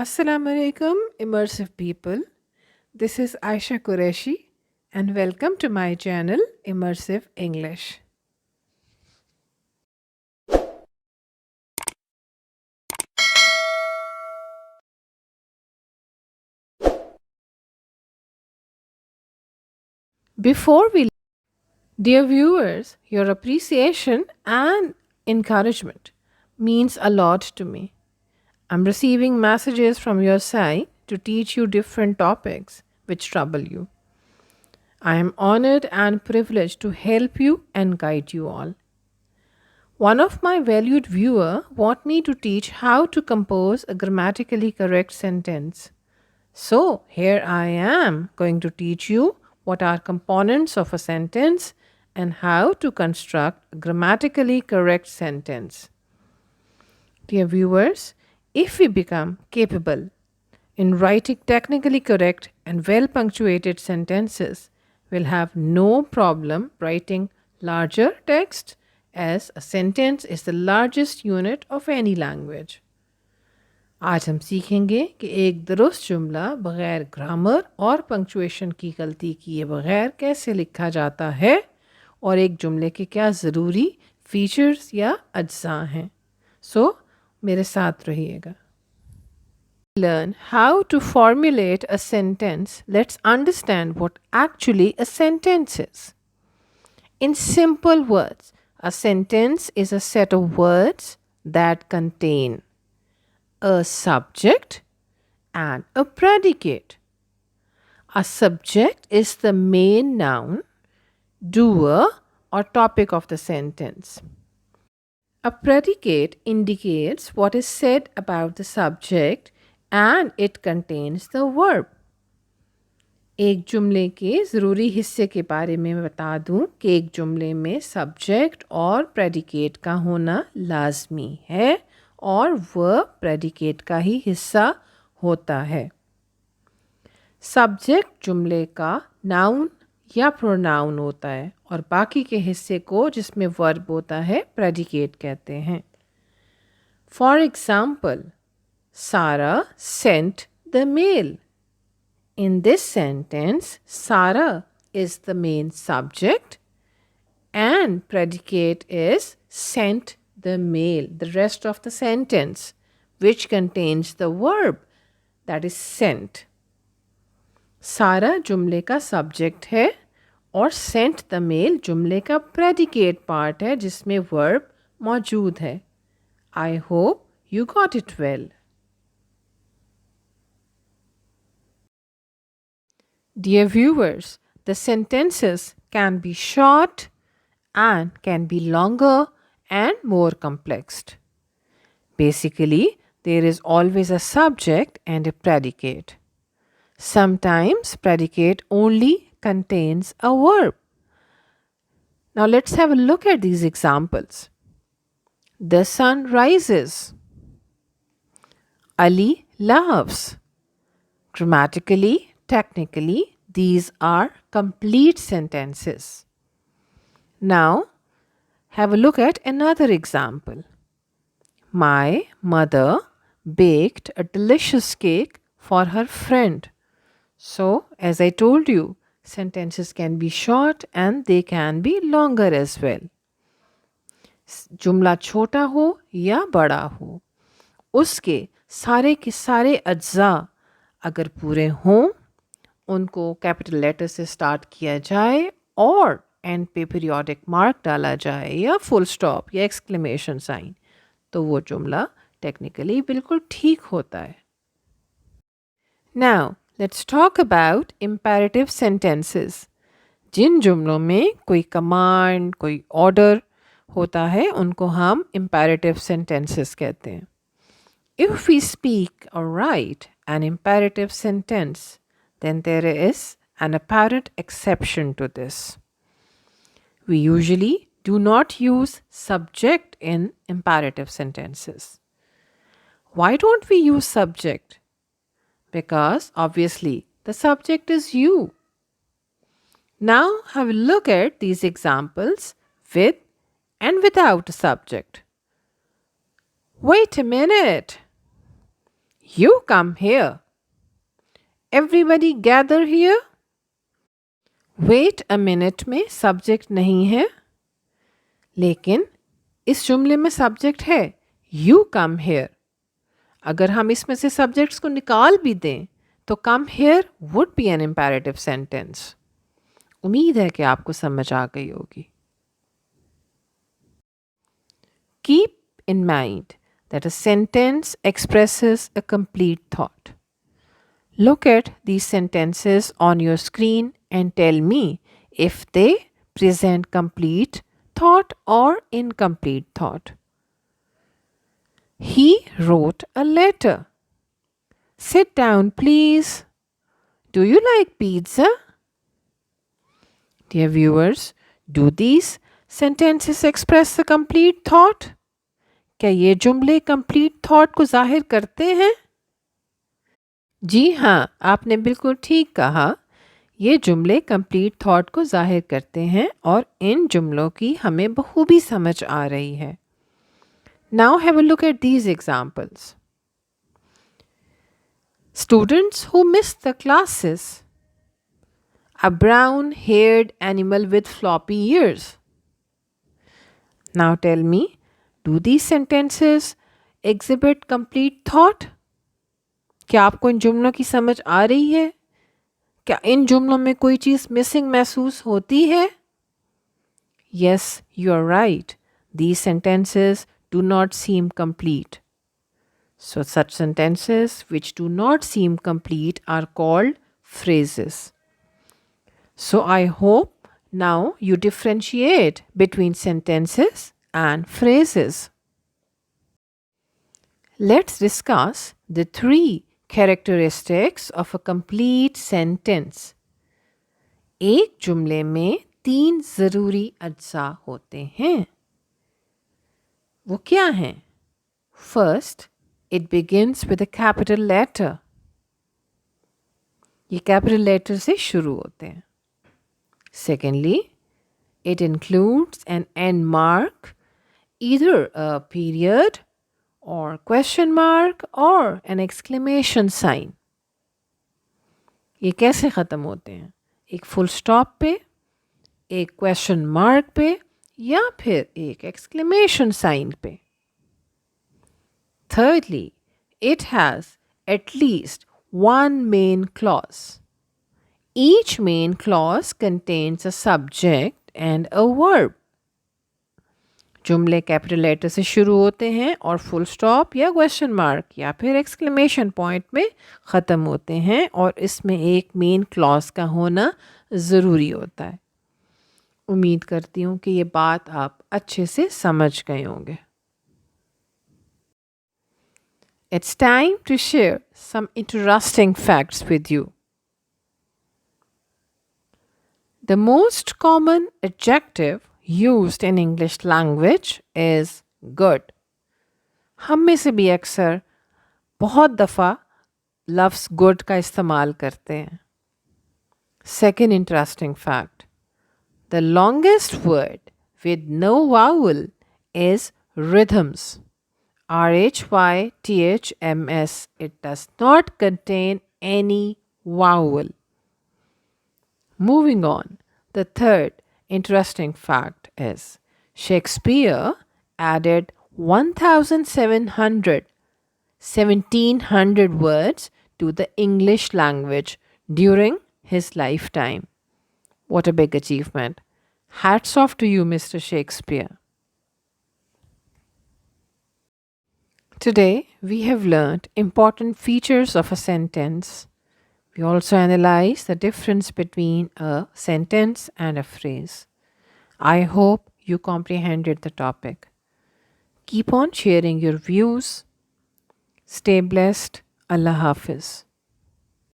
Assalamu alaikum, immersive people. This is Aisha Qureshi, and welcome to my channel, Immersive English. Before we, dear viewers, your appreciation and encouragement means a lot to me. I'm receiving messages from your side to teach you different topics which trouble you. I am honored and privileged to help you and guide you all. One of my valued viewer want me to teach how to compose a grammatically correct sentence. So, here I am going to teach you what are components of a sentence and how to construct a grammatically correct sentence. Dear viewers, if we become capable in writing technically correct and well punctuated sentences, we'll have no problem writing larger text as a sentence is the largest unit of any language. आज हम सीखेंगे कि एक दुरुस्त जुमला बग़ैर grammar और punctuation की गलती किए बगैर कैसे लिखा जाता है और एक जुमले के क्या ज़रूरी फीचर्स या अज्जा हैं. सो मेरे साथ रहिएगा. Learn how to formulate a sentence, let's understand what actually a sentence is. In simple words, a sentence is a set of words that contain a subject and a predicate. A subject is the main noun, doer, or topic of the sentence. A predicate indicates what is said about the subject and it contains the verb. एक जुमले के ज़रूरी हिस्से के बारे में बता दूं कि एक जुमले में सब्जेक्ट और प्रेडिकेट का होना लाजमी है और वह प्रेडिकेट का ही हिस्सा होता है. सब्जेक्ट जुमले का नाउन या प्रोनाउन होता है और बाकी के हिस्से को जिसमें वर्ब होता है प्रेडिकेट कहते हैं. For example, Sarah sent the mail. In this sentence, Sarah is the main subject and predicate is sent the mail, the rest of the sentence, which contains the verb that is sent. Sarah जुमले का subject है और sent the mail जुमले का predicate part है जिसमें verb मौजूद है. I hope you got it well. Dear viewers, the sentences can be short and can be longer and more complex. Basically, there is always a subject and a predicate. Sometimes predicate only contains a verb. Now let's have a look at these examples. The sun rises. Ali laughs. Grammatically, technically, these are complete sentences. Now, have a look at another example. My mother baked a delicious cake for her friend. So, as I told you, sentences can be short and they can be longer as well. जुमला छोटा हो या बड़ा हो, उसके सारे के सारे अज्जा अगर पूरे हों, उनको कैपिटल लेटर से स्टार्ट किया जाए और एंड पे पीरियोडिक मार्क डाला जाए या फुल स्टॉप या एक्सक्लेमेशन साइन, तो वो जुमला टेक्निकली बिल्कुल ठीक होता है. Now let's talk about imperative sentences. जिन जुमलों में कोई कमांड, कोई ऑर्डर होता है उनको हम इम्पेरेटिव सेंटेंसेस कहते हैं. If we speak or write an imperative sentence, then there is an apparent exception to this. We usually do not use subject in imperative sentences. Why don't we use subject? Because obviously the subject is you. Now have a look at these examples with and without a subject. Wait a minute. You come here. Everybody gather here. Wait a minute में subject नहीं है, लेकिन इस जुमले में subject है. You come here. अगर हम इसमें से subjects को निकाल भी दें तो come here would be an imperative sentence. उम्मीद है कि आपको समझ आ गई होगी. Keep in mind that a sentence expresses a complete thought. Look at these sentences on your screen and tell me if they present complete thought or incomplete thought. He wrote a letter. Sit down, please. Do you like pizza? Dear viewers, do these sentences express a complete thought? क्या ये जुमले complete thought को जाहिर करते हैं? जी हाँ, आपने बिल्कुल ठीक कहा. ये जुमले complete thought को जाहिर करते हैं और इन जुमलों की हमें बखूबी समझ आ रही है. Now have a look at these examples. Students who missed the classes. A brown-haired animal with floppy ears. Now tell me, do these sentences exhibit complete thought? क्या आपको इन जुमलों की समझ आ रही है? क्या इन जुमलों में कोई चीज़ मिसिंग महसूस होती है? Yes, you are right. These sentences do not seem complete. So such sentences which do not seem complete are called phrases. So I hope now you differentiate between sentences and phrases. Let's discuss the 3 characteristics of a complete sentence. एक जुमले में 3 ज़रूरी अज्जा होते हैं. वो क्या हैं? First, it begins with a capital letter. ये capital letter से शुरू होते हैं. Secondly, it includes an end mark, either a period or question mark or an exclamation sign. ये कैसे ख़त्म होते हैं? एक full stop पे, एक question mark पे या फिर एक exclamation sign पे. Thirdly, it has at least one main clause. Each main clause contains a subject and a verb. जुमले कैपिटल लेटर से शुरू होते हैं और फुल स्टॉप या क्वेश्चन मार्क या फिर एक्सक्लेमेशन पॉइंट में ख़त्म होते हैं और इसमें एक मेन क्लॉज का होना ज़रूरी होता है. उम्मीद करती हूँ कि ये बात आप अच्छे से समझ गए होंगे. It's time to share some interesting facts with you. The most common adjective used in English language is good. हम में से भी अक्सर बहुत दफ़ा लफ्ज़ good का इस्तेमाल करते हैं. Second interesting fact. The longest word with no vowel is rhythms. RHYTHMS. It does not contain any vowel. Moving on, the third interesting fact is Shakespeare added 1700 words to the English language during his lifetime. What a big achievement. Hats off to you, Mr. Shakespeare. Today, we have learned important features of a sentence. We also analyze the difference between a sentence and a phrase. I hope you comprehended the topic. Keep on sharing your views. Stay blessed. Allah Hafiz.